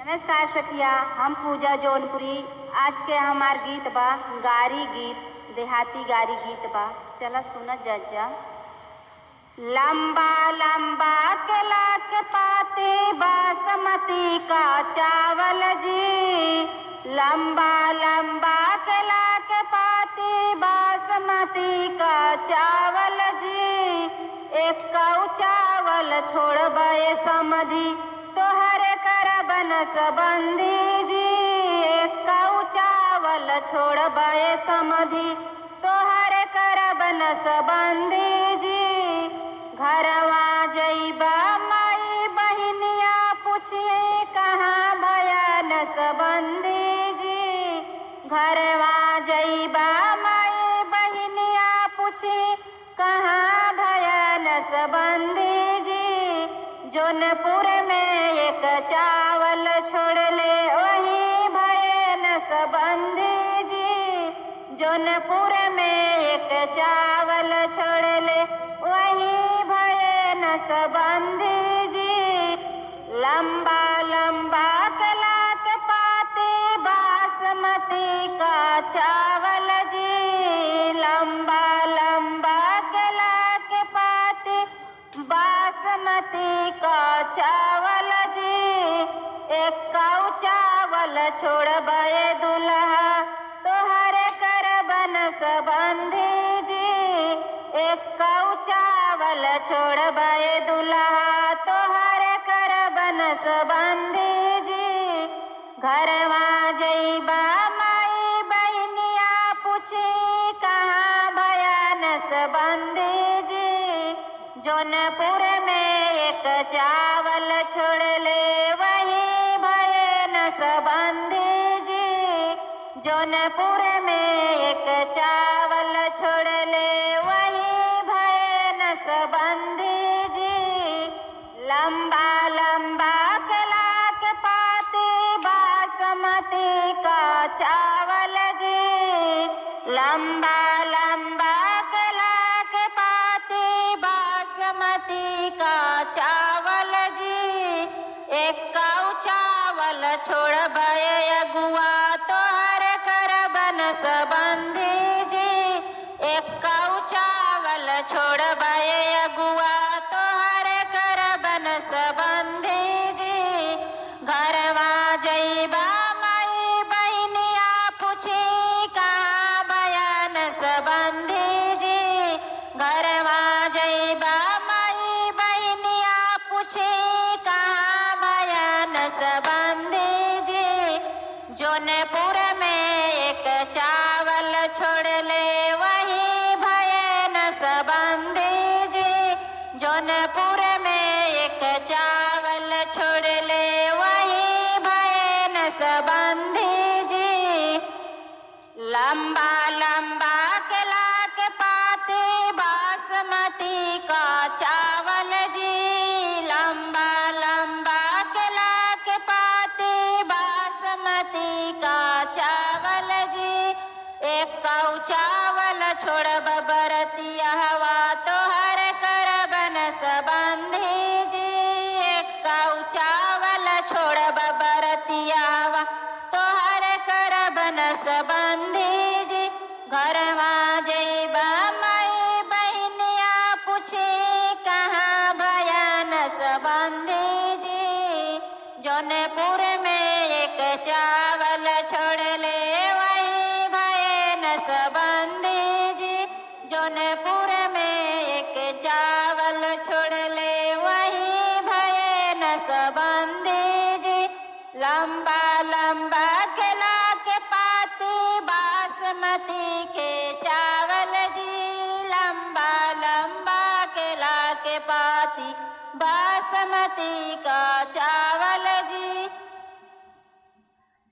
नमस्कार सखिया, हम पूजा जौनपुरी। आज के हमार गीत बा गारी गीत, देहाती गारी गीत बा। चला सुनत जा। लंबा लंबा केला के पाती बासमती का चावल जी, लंबा लंबा केला के पाती बासमती का चावल जी। एक कौ चावल छोड़बे समधी तोहरे करबन सबंधी जी। एक कौ चावल छोड़बे समधी तोहरे करबन सबंधी जी। घरवा जइबा माई बहिनिया पूछिए कहाँ भयन सबंधी जी। घरवा जइबा माई बहिनिया पूछी कहाँ भयन सबंधी जी। जौनपुर में एक चावल छोड़ ले वही भयन सबंधी जी। जौनपुर में एक चावल छोड़ ले वही भयन सबंधी जी। लंबा लंबा केला के पाती बासमती का चावल जी। लंबा लंबा केला के पाती बासमती का चावल जी। एक कौ चावल छोड़बे दुल्हा तोहरे करबन सबंधी जी। एक कौ चावल छोड़बे दुल्हा तोहरे करबन सबंधी जी। घरवा जइबा माई बहिनिया पूछी कहाँ भयन सबंधी जी। जौनपुर में एक चावल छोड़ ले वही भयन सबंधी जी। जौनपुर में एक चावल छोड़ ले वही भयन सबंधी जी। लंबा लंबा केला के पाती बासमती का चावल जी। लंबा लंबा केला के पाती बासमती का चावल जी। एक कौ चावल छोड़बे अगुआ तोहरे करबन सबंधी जी। एक कौ चावल छोड़बे अगुआ तोहरे करबन सबंधी जी। घरवा जइबा माई बहिनिया पूछी कहाँ भयन सबंधी जी। घरवा जइबा माई बहिनिया पूछी कहाँ भयन सबंधी जी। जौनपुर में एक चावल छोड़ ले वही भयन सबंधी जी। जौनपुर में एक चावल छोड़ ले वही भयन सबंधी जी। लंबा लंबा केला के पाती बासमती का चावल जी। लंबा लंबा केला के पाती बासमती का चावल जी। एक कौ चावल छोड़ब बरतिया हवा तोहरे करबन सबंधी जी। एक कौ चावल छोड़ब बरतिया हवा तोहरे करबन सबंधी जी। घरवा जइबा माई बहिनिया पूछी कहाँ भयन सबंधी जी। जौनपुर में एक चावल छोड़ ले वही भयन सबंधी जी। जौनपुर में एक चावल छोड़ ले वही भयन सबंधी जी। लंबा लंबा केला के पाती बासमती के चावल जी। लंबा लंबा केला के पाती बासमती का चावल